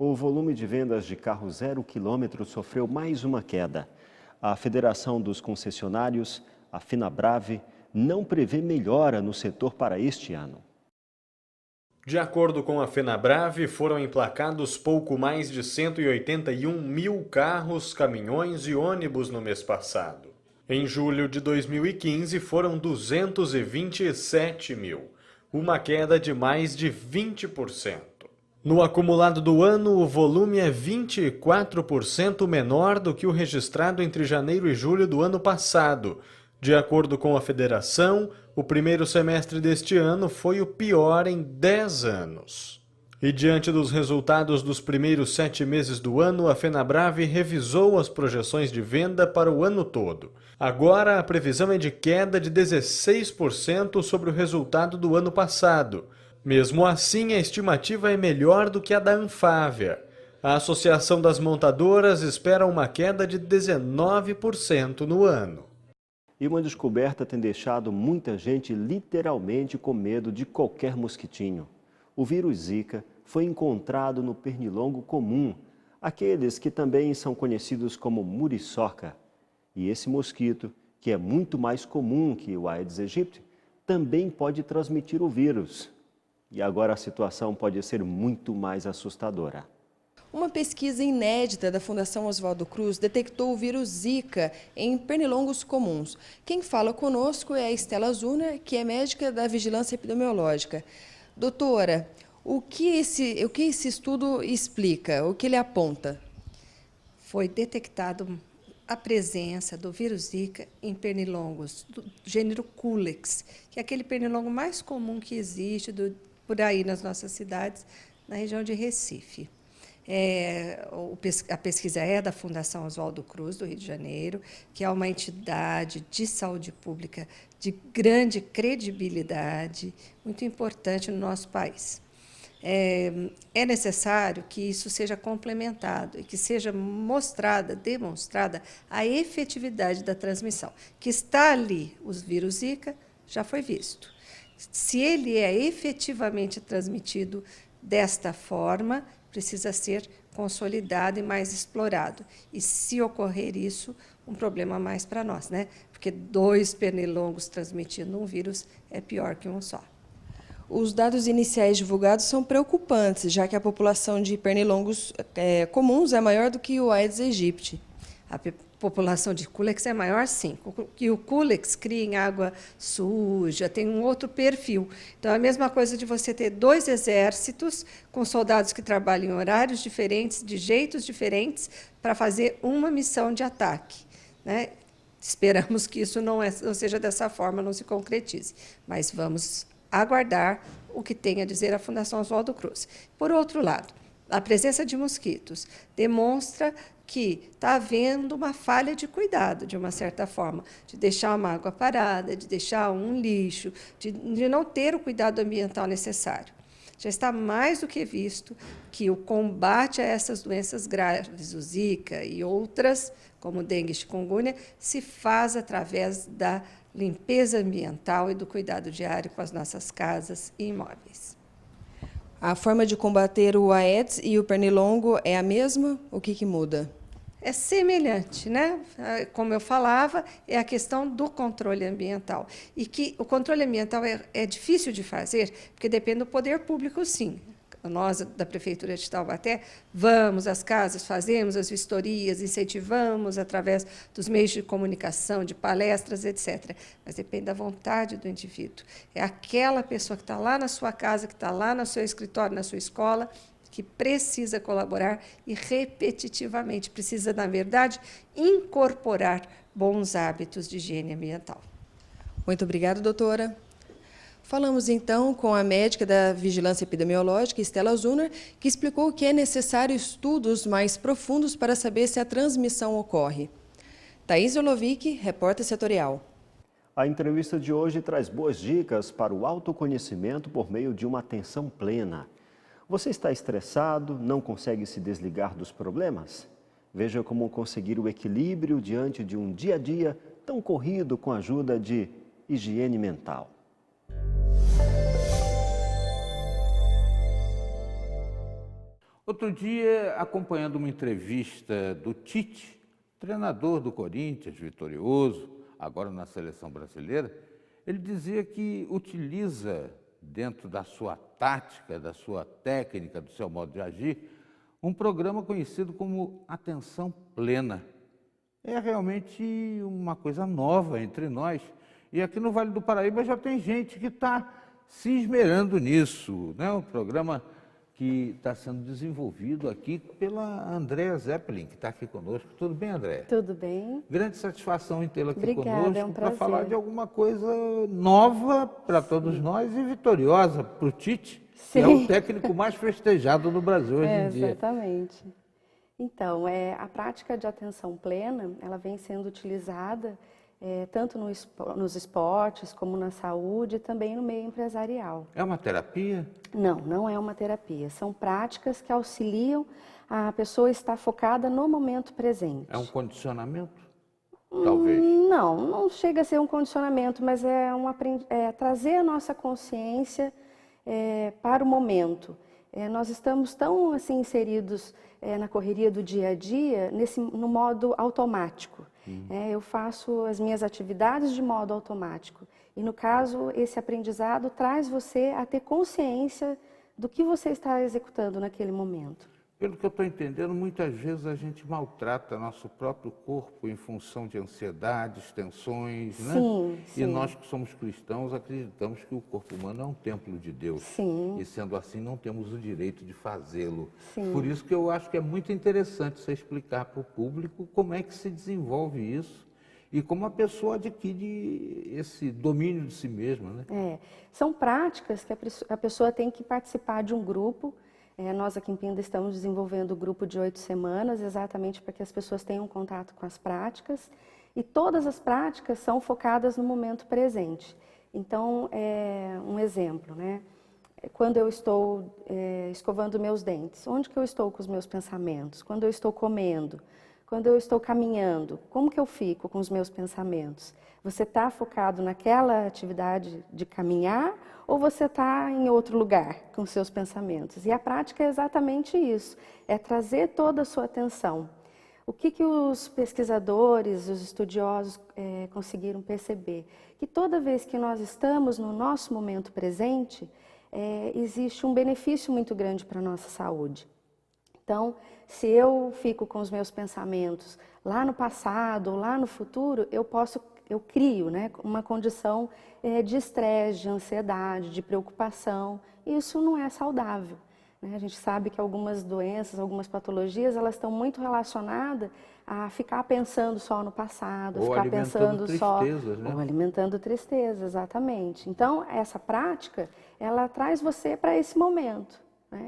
O volume de vendas de carros 0 km sofreu mais uma queda. A Federação dos Concessionários, a Fenabrave, não prevê melhora no setor para este ano. De acordo com a Fenabrave, foram emplacados pouco mais de 181 mil carros, caminhões e ônibus no mês passado. Em julho de 2015, foram 227 mil, uma queda de mais de 20%. No acumulado do ano, o volume é 24% menor do que o registrado entre janeiro e julho do ano passado. De acordo com a federação, o primeiro semestre deste ano foi o pior em 10 anos. E diante dos resultados dos primeiros 7 meses do ano, a Fenabrave revisou as projeções de venda para o ano todo. Agora, a previsão é de queda de 16% sobre o resultado do ano passado. Mesmo assim, a estimativa é melhor do que a da Anfávia. A Associação das Montadoras espera uma queda de 19% no ano. E uma descoberta tem deixado muita gente literalmente com medo de qualquer mosquitinho. O vírus Zika foi encontrado no pernilongo comum, aqueles que também são conhecidos como muriçoca. E esse mosquito, que é muito mais comum que o Aedes aegypti, também pode transmitir o vírus. E agora a situação pode ser muito mais assustadora. Uma pesquisa inédita da Fundação Oswaldo Cruz detectou o vírus Zika em pernilongos comuns. Quem fala conosco é a Estela Zuna, que é médica da Vigilância Epidemiológica. Doutora, o que esse estudo explica? O que ele aponta? Foi detectado a presença do vírus Zika em pernilongos do gênero Culex, que é aquele pernilongo mais comum que existe por aí nas nossas cidades, na região de Recife. A pesquisa é da Fundação Oswaldo Cruz, do Rio de Janeiro, que é uma entidade de saúde pública de grande credibilidade, muito importante no nosso país. É necessário que isso seja complementado e que seja demonstrada a efetividade da transmissão. Que está ali o vírus Zika, já foi visto. Se ele é efetivamente transmitido desta forma, precisa ser consolidado e mais explorado. E, se ocorrer isso, um problema a mais para nós, né? Porque 2 pernilongos transmitindo um vírus é pior que um só. Os dados iniciais divulgados são preocupantes, já que a população de pernilongos comuns é maior do que o Aedes aegypti. A população de Culex é maior, sim. E o Culex cria em água suja, tem um outro perfil. Então, é a mesma coisa de você ter 2 exércitos com soldados que trabalham em horários diferentes, de jeitos diferentes, para fazer uma missão de ataque, né? Esperamos que isso não seja dessa forma, não se concretize. Mas vamos aguardar o que tem a dizer a Fundação Oswaldo Cruz. Por outro lado, a presença de mosquitos demonstra que está havendo uma falha de cuidado, de uma certa forma, de deixar uma água parada, de deixar um lixo, de não ter o cuidado ambiental necessário. Já está mais do que visto que o combate a essas doenças graves, o Zika e outras, como dengue e chikungunya, se faz através da limpeza ambiental e do cuidado diário com as nossas casas e imóveis. A forma de combater o Aedes e o pernilongo é a mesma? O que muda? É semelhante, né? Como eu falava, é a questão do controle ambiental. E que o controle ambiental é difícil de fazer, porque depende do poder público, sim. Nós, da Prefeitura de Taubaté, vamos às casas, fazemos as vistorias, incentivamos através dos meios de comunicação, de palestras, etc. Mas depende da vontade do indivíduo. É aquela pessoa que está lá na sua casa, que está lá no seu escritório, na sua escola, que precisa colaborar e repetitivamente precisa, na verdade, incorporar bons hábitos de higiene ambiental. Muito obrigada, doutora. Falamos, então, com a médica da Vigilância Epidemiológica, Estela Zuna, que explicou que é necessário estudos mais profundos para saber se a transmissão ocorre. Thaís Olovic, repórter setorial. A entrevista de hoje traz boas dicas para o autoconhecimento por meio de uma atenção plena. Você está estressado, não consegue se desligar dos problemas? Veja como conseguir o equilíbrio diante de um dia a dia tão corrido com a ajuda de higiene mental. Outro dia, acompanhando uma entrevista do Tite, treinador do Corinthians, vitorioso, agora na seleção brasileira, ele dizia que utiliza, dentro da sua tática, da sua técnica, do seu modo de agir, um programa conhecido como atenção plena. É realmente uma coisa nova entre nós. E aqui no Vale do Paraíba já tem gente que está se esmerando nisso, né? Um programa que está sendo desenvolvido aqui pela Andréa Zeppelin, que está aqui conosco. Tudo bem, Andréa? Tudo bem. Grande satisfação em tê-la aqui Obrigada, conosco é um para prazer. falar de alguma coisa nova para todos nós e vitoriosa para o Tite, que é o técnico mais festejado no Brasil hoje em dia. Exatamente. Então, a prática de atenção plena, ela vem sendo utilizada tanto nos esportes, como na saúde e também no meio empresarial. É uma terapia? Não, não é uma terapia. São práticas que auxiliam a pessoa a estar focada no momento presente. É um condicionamento? Talvez. Não chega a ser um condicionamento, mas é trazer a nossa consciência para o momento. Nós estamos tão assim inseridos na correria do dia a dia, no modo automático. Eu faço as minhas atividades de modo automático. E no caso, esse aprendizado traz você a ter consciência do que você está executando naquele momento. Pelo que eu estou entendendo, muitas vezes a gente maltrata nosso próprio corpo em função de ansiedades, tensões, né? Sim. E nós que somos cristãos acreditamos que o corpo humano é um templo de Deus. Sim. E sendo assim, não temos o direito de fazê-lo. Sim. Por isso que eu acho que é muito interessante você explicar para o público como é que se desenvolve isso e como a pessoa adquire esse domínio de si mesma, né? São práticas que a pessoa tem que participar de um grupo. Nós aqui em Pinda estamos desenvolvendo o grupo de 8 semanas, exatamente para que as pessoas tenham contato com as práticas. E todas as práticas são focadas no momento presente. Então, um exemplo, né? Quando eu estou escovando meus dentes, onde que eu estou com os meus pensamentos? Quando eu estou comendo? Quando eu estou caminhando, como que eu fico com os meus pensamentos? Você está focado naquela atividade de caminhar ou você está em outro lugar com os seus pensamentos? E a prática é exatamente isso, é trazer toda a sua atenção. O que os pesquisadores, os estudiosos conseguiram perceber? Que toda vez que nós estamos no nosso momento presente, existe um benefício muito grande para a nossa saúde. Então, se eu fico com os meus pensamentos lá no passado ou lá no futuro, eu crio, né, uma condição de estresse, de ansiedade, de preocupação. E isso não é saudável, né? A gente sabe que algumas doenças, algumas patologias, elas estão muito relacionadas a ficar pensando só no passado, ou ficar pensando só, né? ou alimentando tristeza, exatamente. Então, essa prática, ela traz você para esse momento.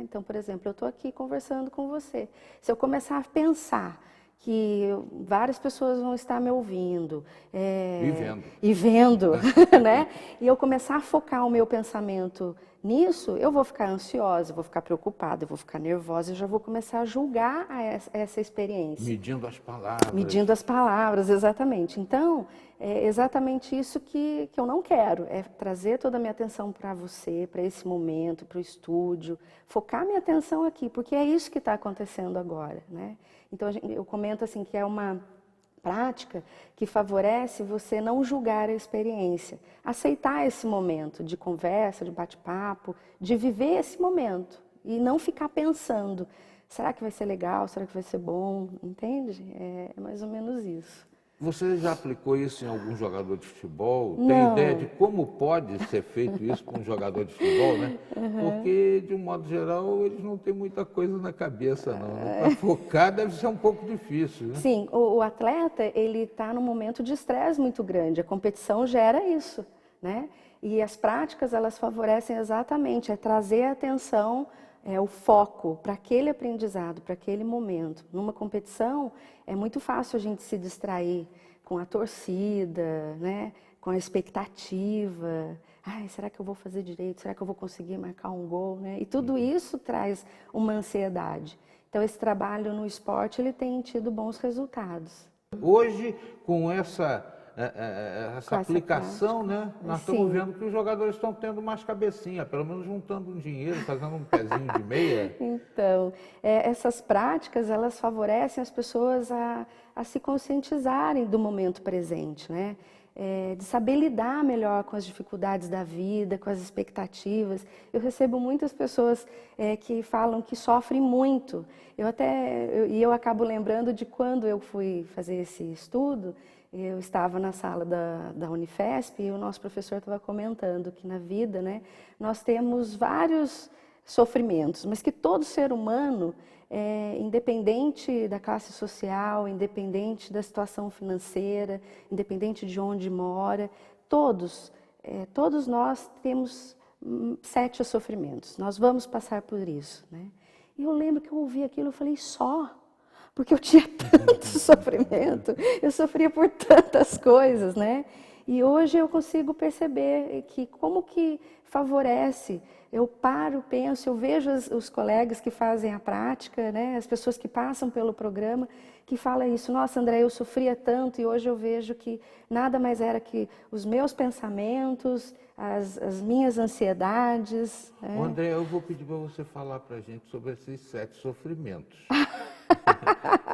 Então, por exemplo, eu estou aqui conversando com você. Se eu começar a pensar que várias pessoas vão estar me ouvindo e vendo, né? E eu começar a focar o meu pensamento nisso, eu vou ficar ansiosa, eu vou ficar preocupada, eu vou ficar nervosa, eu já vou começar a julgar essa experiência. Medindo as palavras. Medindo as palavras, exatamente. Então, é exatamente isso que eu não quero, é trazer toda a minha atenção para você, para esse momento, para o estúdio, focar minha atenção aqui, porque é isso que está acontecendo agora, né? Então, eu comento assim que é uma prática que favorece você não julgar a experiência, aceitar esse momento de conversa, de bate-papo, de viver esse momento e não ficar pensando, será que vai ser legal, será que vai ser bom, entende? É mais ou menos isso. Você já aplicou isso em algum jogador de futebol? Não. Tem ideia de como pode ser feito isso com um jogador de futebol, né? Porque, de um modo geral, eles não têm muita coisa na cabeça, não. Para focar deve ser um pouco difícil, né? Sim, o atleta, ele está num momento de estresse muito grande. A competição gera isso, né? E as práticas, elas favorecem exatamente, trazer a atenção, o foco para aquele aprendizado, para aquele momento. Numa competição, é muito fácil a gente se distrair com a torcida, né? Com a expectativa. Ai, será que eu vou fazer direito? Será que eu vou conseguir marcar um gol? Né? E tudo isso traz uma ansiedade. Então, esse trabalho no esporte, ele tem tido bons resultados. Hoje, com essa essa aplicação, né? Nós Sim. estamos vendo que os jogadores estão tendo mais cabecinha, pelo menos juntando um dinheiro, fazendo um pezinho de meia. Então, essas práticas, elas favorecem as pessoas a se conscientizarem do momento presente, né? De saber lidar melhor com as dificuldades da vida, com as expectativas. Eu recebo muitas pessoas que falam que sofrem muito. Eu acabo lembrando de quando eu fui fazer esse estudo, eu estava na sala da Unifesp e o nosso professor estava comentando que na vida, né, nós temos vários sofrimentos, mas que todo ser humano, independente da classe social, independente da situação financeira, independente de onde mora, todos nós temos 7 sofrimentos. Nós vamos passar por isso, né? E eu lembro que eu ouvi aquilo e falei, só? Porque eu tinha tanto sofrimento, eu sofria por tantas coisas, né? E hoje eu consigo perceber que como que favorece. Eu paro, penso, eu vejo os colegas que fazem a prática, né? As pessoas que passam pelo programa, que falam isso. Nossa, André, eu sofria tanto e hoje eu vejo que nada mais era que os meus pensamentos, as minhas ansiedades. Ô, André, eu vou pedir para você falar para a gente sobre esses 7 sofrimentos.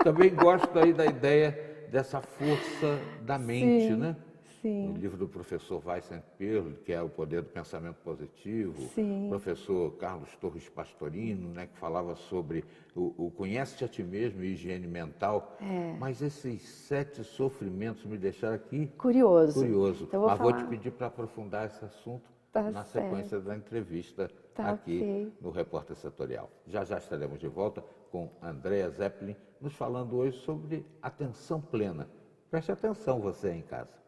Também gosto aí da ideia dessa força da mente, Sim, né? Sim. No livro do professor Weissenperl, que é O Poder do Pensamento Positivo, Sim. o professor Carlos Torres Pastorino, né, que falava sobre o Conhece-te a ti mesmo e higiene mental. Mas esses 7 sofrimentos me deixaram aqui Curioso. Então, vou mas falar... vou te pedir para aprofundar esse assunto na certo. sequência da entrevista aqui ok. no Repórter Setorial. Já estaremos de volta com Andréa Zeppelin, nos falando hoje sobre atenção plena. Preste atenção você em casa.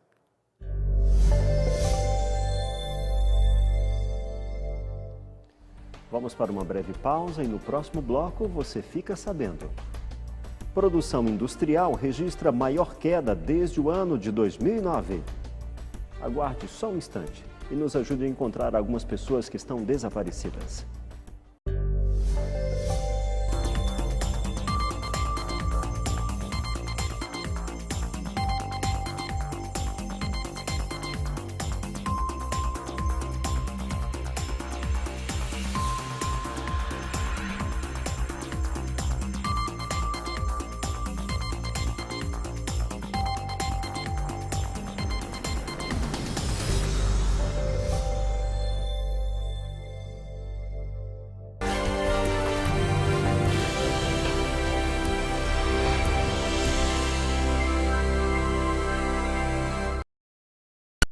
Vamos para uma breve pausa e no próximo bloco você fica sabendo. Produção industrial registra maior queda desde o ano de 2009. Aguarde só um instante e nos ajude a encontrar algumas pessoas que estão desaparecidas.